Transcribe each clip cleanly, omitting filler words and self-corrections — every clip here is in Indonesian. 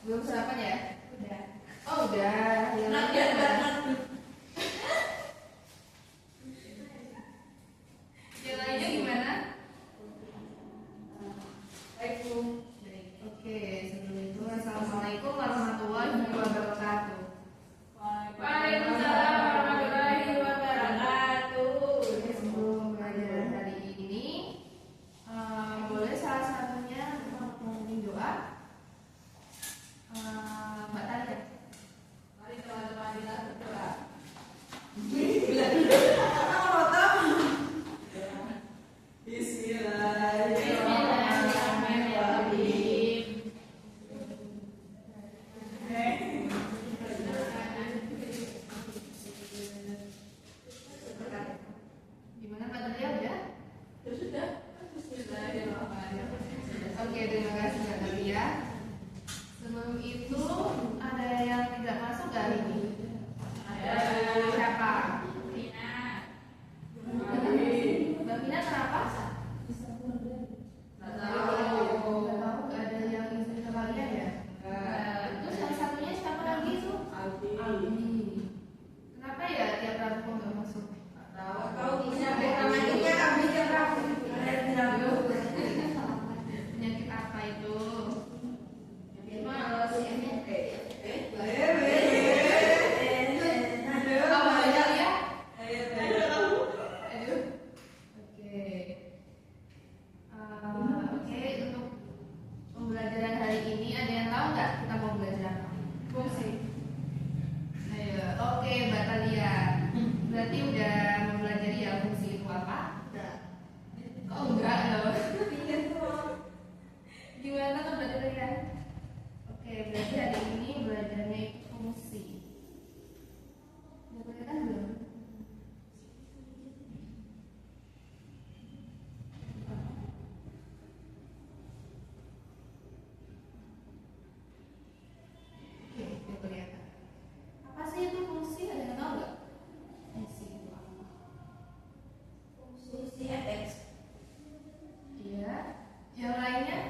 Belum sarapan ya? Udah. Oh udah. Yang lainnya gimana? Waalaikumsalam. Oke, sebelum itu assalamualaikum warahmatullahi wabarakatuh. Waalaikumsalam warahmatullahi wabarakatuh. Oke, sebelum belajar hari ini, boleh salah satunya memimpin doa. Mbak Talia. Mari teman-teman kita berdoa. Bismillahirrahmanirrahim. Gimana Mbak Talia udah? Sudah. Bismillahirrahmanirrahim. Oke, terima kasih Mbak Talia. Sebelum itu ada yang tidak masuk hari ini? Ada. Siapa? Rina. Mbak Mina kenapa? Nggak Nggak tahu. tahu, nggak ada yang izin ke kalian ya? Terus yang satunya siapa lagi itu? Aldi. Kenapa ya tiap Rabu kok nggak masuk? Tahu sampai namanya kami cerah. Penyakit apa itu? Apa aja ya? Aduh. Oke. Oke, untuk pembelajaran hari ini ada yang tahu nggak kita mau belajar apa? Fungsi. Ayo, oke Mbak Talia. Berarti udah mempelajari ya fungsi itu apa? Kok enggak loh? Gimana tuh Mbak Talia? Oke, berarti hari ini belajarnya itu fungsi. Udah kelihatan belum? Oke, udah kelihatan. Apa sih itu fungsi? Ada yang tahu nggak? Fungsi itu apa? Fungsi FX. Iya. Yang lainnya?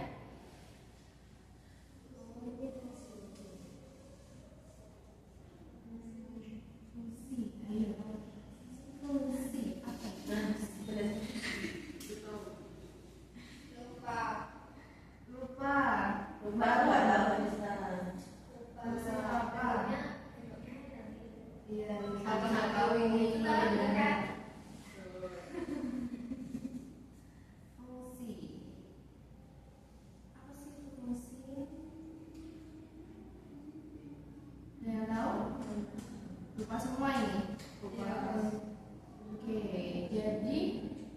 Fungsi. Ayo. Fungsi apa? Lupa. Fungsi apa? Iya. Aku nggak tahu ini gimana. Fungsi. Apa sih itu fungsi? Ada yang tahu? Lupa semua ini. Oke, jadi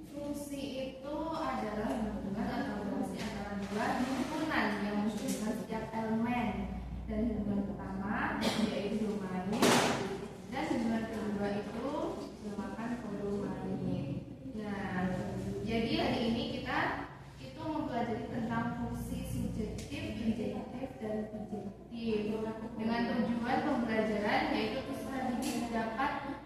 fungsi itu adalah hubungan atau relasi antara dua himpunan yang menghubungkan setiap elemen. Dan hubungan pertama yaitu domain, dan hubungan kedua itu dinamakan kodomain. Nah, jadi hari ini kita itu mempelajari tentang fungsi subjektif, injektif, dan bijektif dengan tujuan pembelajaran yaitu peserta didik dapat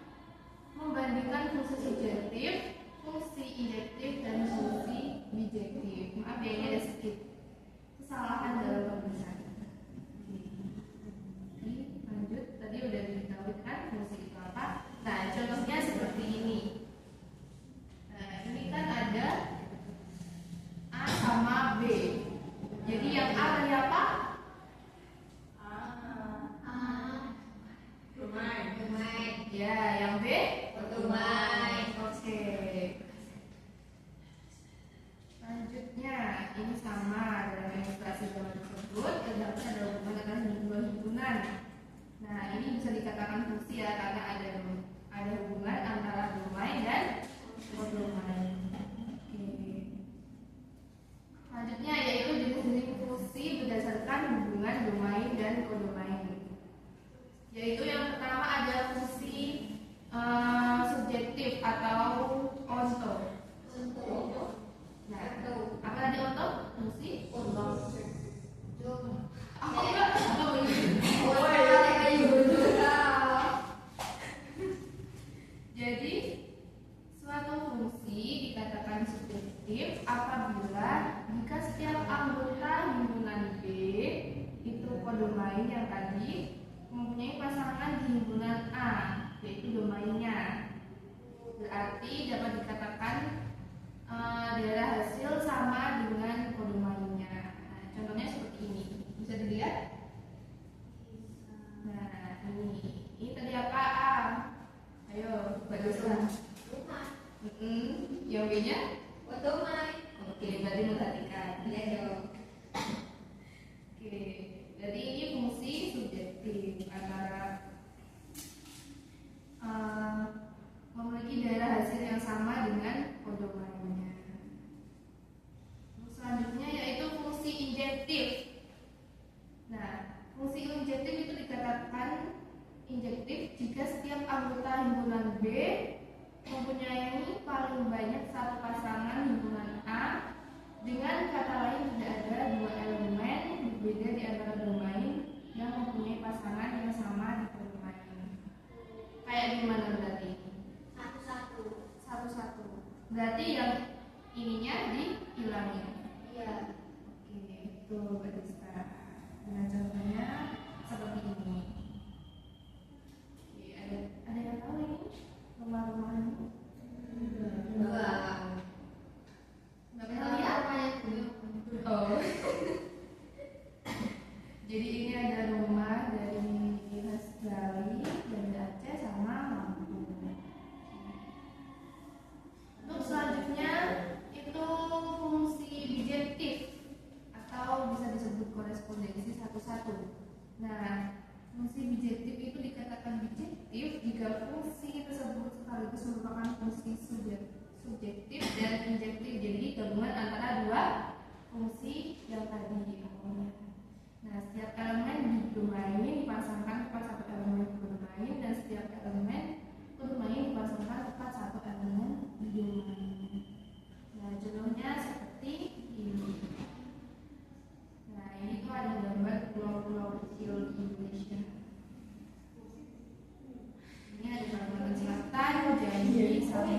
membandingkan fungsi subjektif, fungsi injektif, dan fungsi bijektif. Maaf ya, ini ada sedikit kesalahan dalam penulisan. Oke, lanjut. Tadi udah diketahui kan fungsi itu apa? Nah, contohnya seperti ini. Nah, ini kan ada A sama B. Jadi yang A tadi apa? Domain. Ya, yang B? Domain. Oke. Selanjutnya, ini sama dalam ilustrasi gambar tersebut terdapat ada hubungan antara dua himpunan. Nah, ini bisa dikatakan fungsi ya karena ada hubungan antara domain dan kodomain. Oke. Selanjutnya yaitu jenis-jenis fungsi berdasarkan hubungan domain dan kodomain. Yaitu yang pertama ada fungsi subjektif atau onto. Nah, apa tadi onto? Fungsi? Aku enggak tahu ini. Jadi suatu fungsi dikatakan subjektif apabila jika setiap anggota himpunan B itu kodomain domainnya. Berarti dapat dikatakan daerah hasil sama dengan kode domainnya. Nah, contohnya seperti ini. Bisa dilihat? Nah, ini tadi apa? A. Ayo, Mbak Desa. Yang B-nya? Oke, berarti memperhatikan. Iya dong. Oke, jadi ini fungsi subjektif antara memiliki daerah hasil yang sama dengan kode domainnya. Selanjutnya yaitu fungsi injektif. Nah, fungsi injektif itu dikatakan injektif jika setiap anggota himpunan B mempunyai paling banyak satu pasangan himpunan A. Dengan kata lain, tidak ada dua elemen berbeda di antara domain yang mempunyai pasangan yang sama di domain. Kayak gimana berarti? Satu-satu. Berarti yang ininya dihilangin. Iya. Oke, itu berarti sekarang. Dengan contohnya seperti ini. Oke, ada yang tahu ini rumah-rumah ini? Enggak. Nggak pernah lihat? Oh. Jadi ini ada rumah dari Australia, dari Aceh sama Lampung. Untuk selanjutnya itu fungsi bijektif atau bisa disebut korespondensi satu-satu. Nah, fungsi bijektif itu dikatakan bijektif jika fungsi tersebut sekaligus merupakan fungsi subjektif dan injektif. Jadi gabungan antara dua fungsi yang tadi. Nah, setiap elemen di domain dipasangkan tepat satu elemen di domain dan setiap elemen di domain dipasangkan tepat satu elemen di domain. Nah, contohnya seperti ini. Nah, ini tuh ada gambar pulau-pulau kecil di Indonesia. Ini ada Kalimantan Selatan, Jambi, sama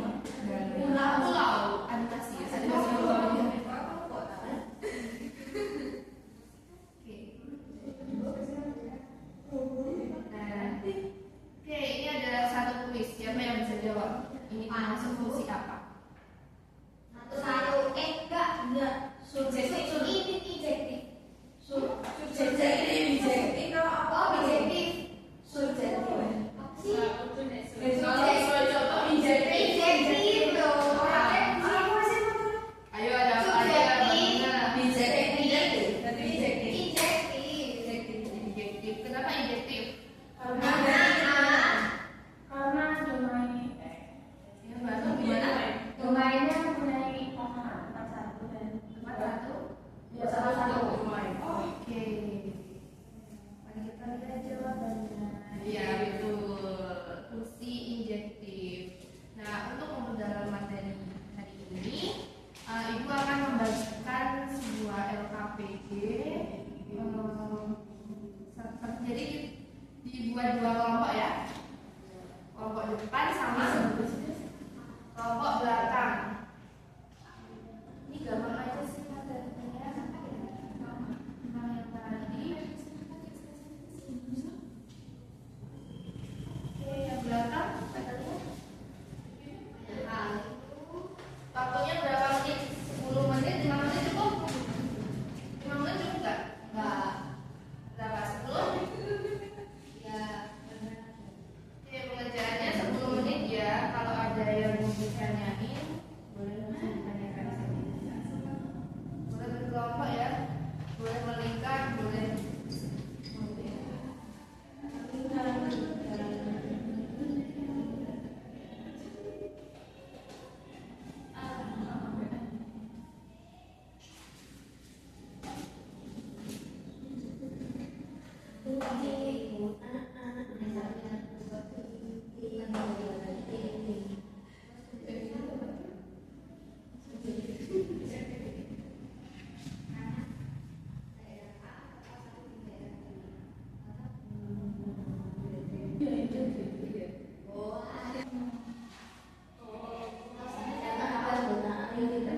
pulau animasi ya, ada pulau. Oke, ini ada satu kuis. Siapa yang bisa jawab? Ini termasuk fungsi apa? Enggak. Subjektif. Ini injektif. Subjektif. Bijektif. Oh, bijektif. Subjektif. Injektif dong. Ayo ada apa aja? Injektif. Kenapa injektif? Karena domain Ya, bahasa gimana? domainnya mempunyai pasangan tempat satu dan Tempat satu. ya salah satu. Oke. Mari kita lihat jawabannya. Iya, betul. Fungsi injektif. Nah, untuk memperdalam materi hari ini, Ibu akan membagikan sebuah LKPD. Jadi dibuat dua kelompok ya. Kelompok depan sama kelompok belakang. Ini gampang aja sih materinya. Nah, yang tadi. Oke, yang belakang katanya. Waktunya berapa menit? 10 menit, 5 menit cukup? 5 menit cukup nggak? Berapa? 10? Oke, pengerjaannya 10 menit ya. Kalau ada yang mau ditanyain, boleh langsung ditanyakan di sini. Boleh berkelompok ya. Boleh melingkar, boleh.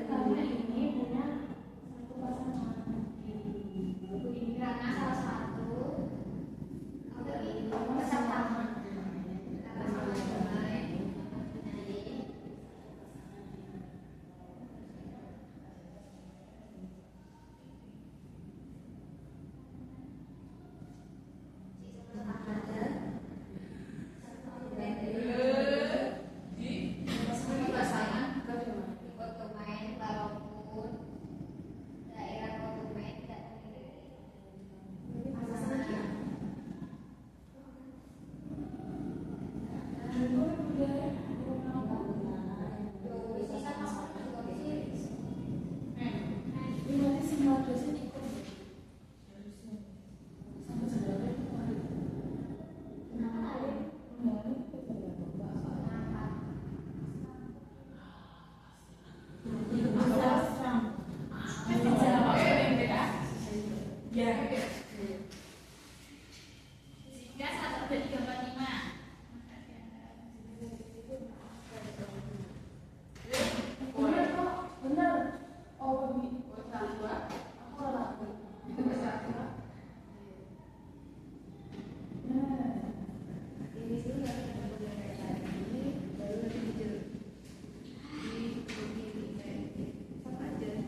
Karena ini punya satu pasangan. Karena salah satu Sehingga 1 per 3 per 5. Bener kok, bener. Oh, Bobby. Aku salah. Nah. Ini dulu nanti kita mulai kayak tadi, baru nanti dijeruk. Sama aja ya.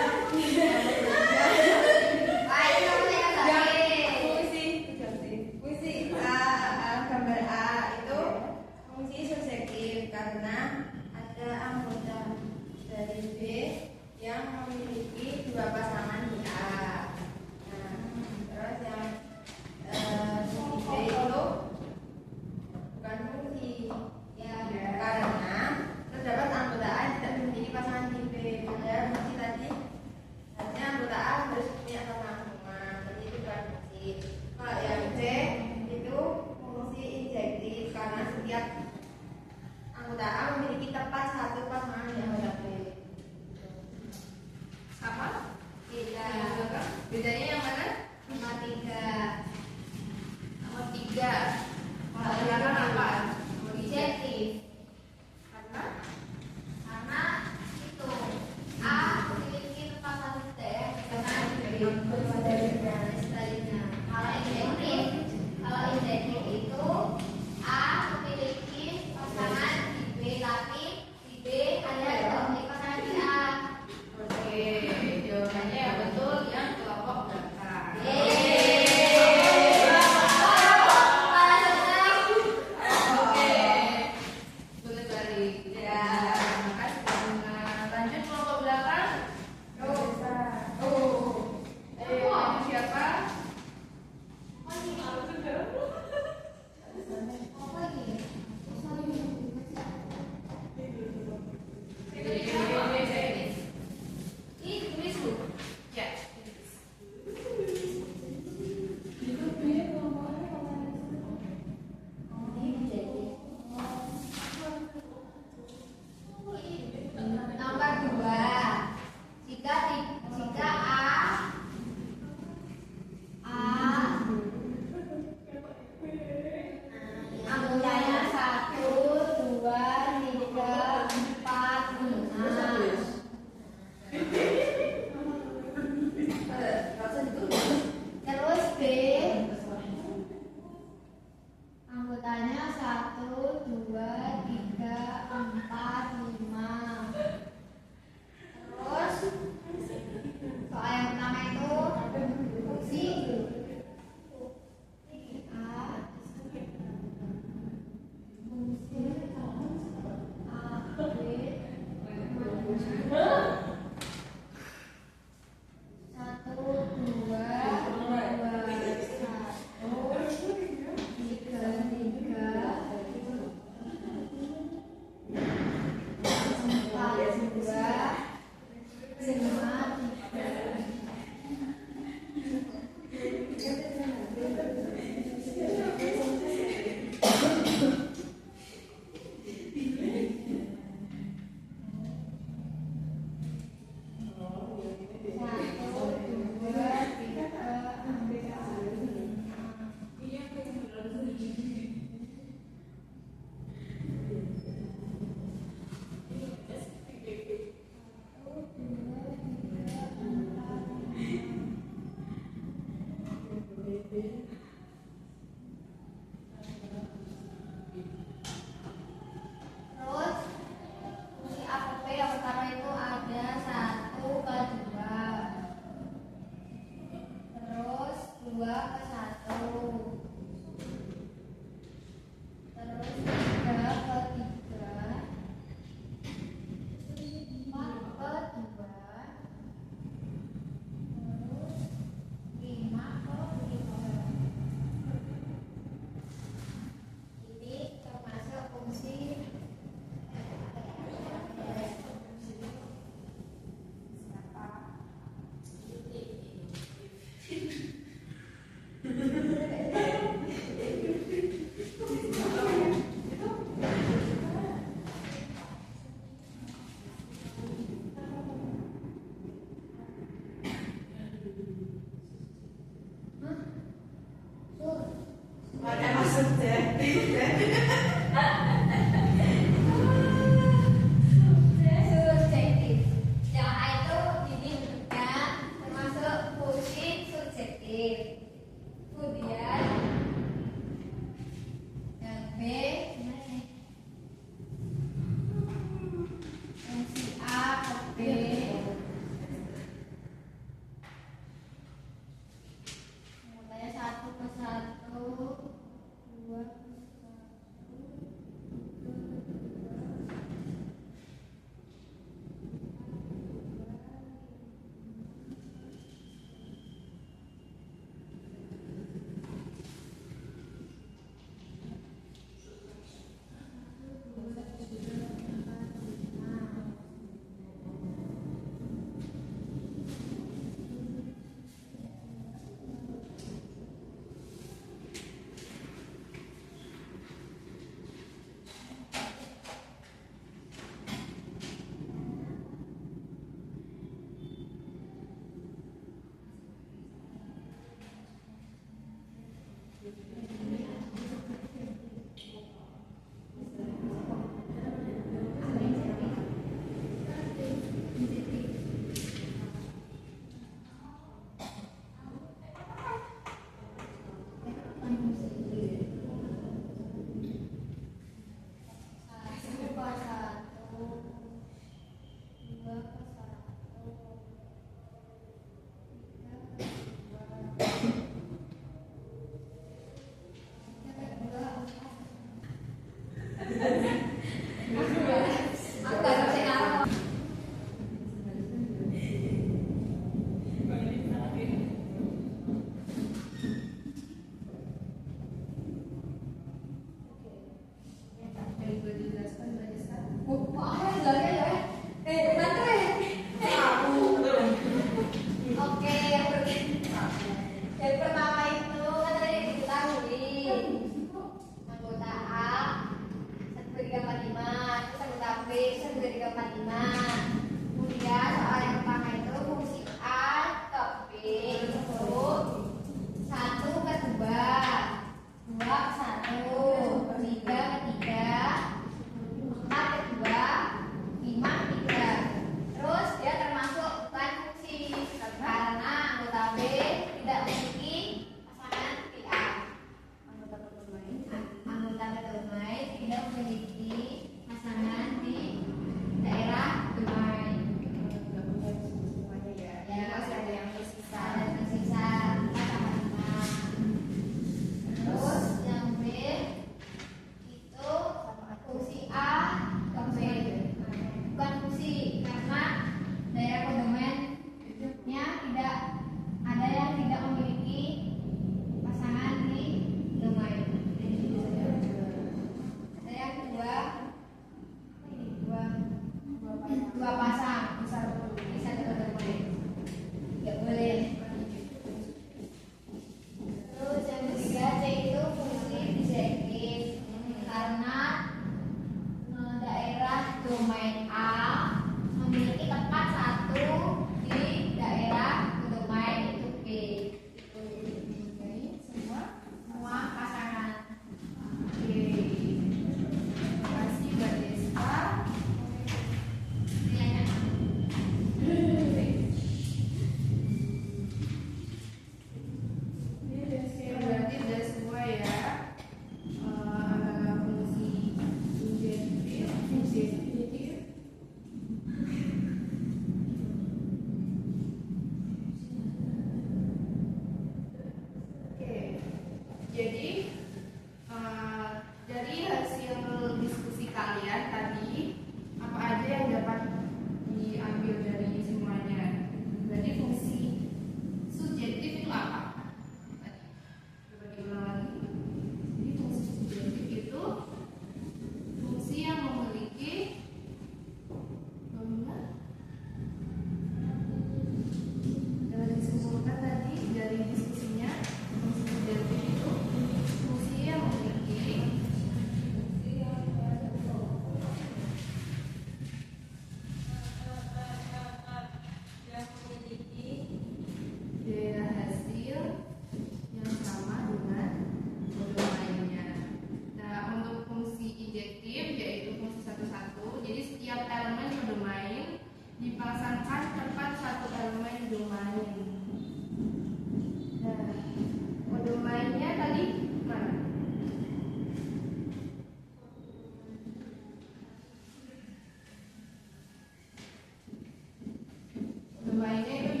lainnya itu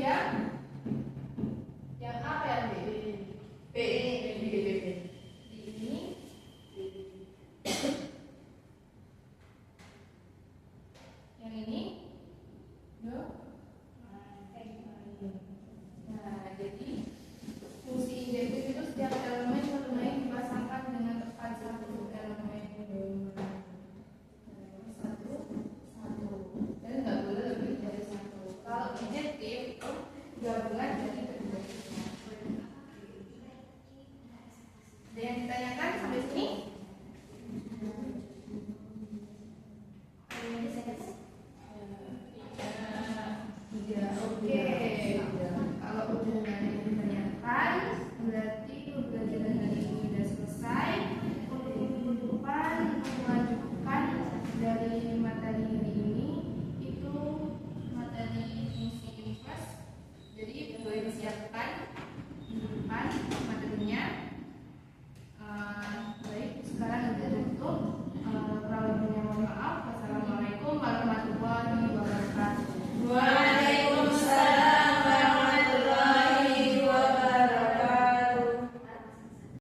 yang apa ya B? B. Di ini yang ini no. Nah, jadi fungsi injektif itu setiap elemen bermain dipasangkan dengan tepat satu elemen satu dan nggak boleh lebih dari satu. Kalau injektif itu gabungan dari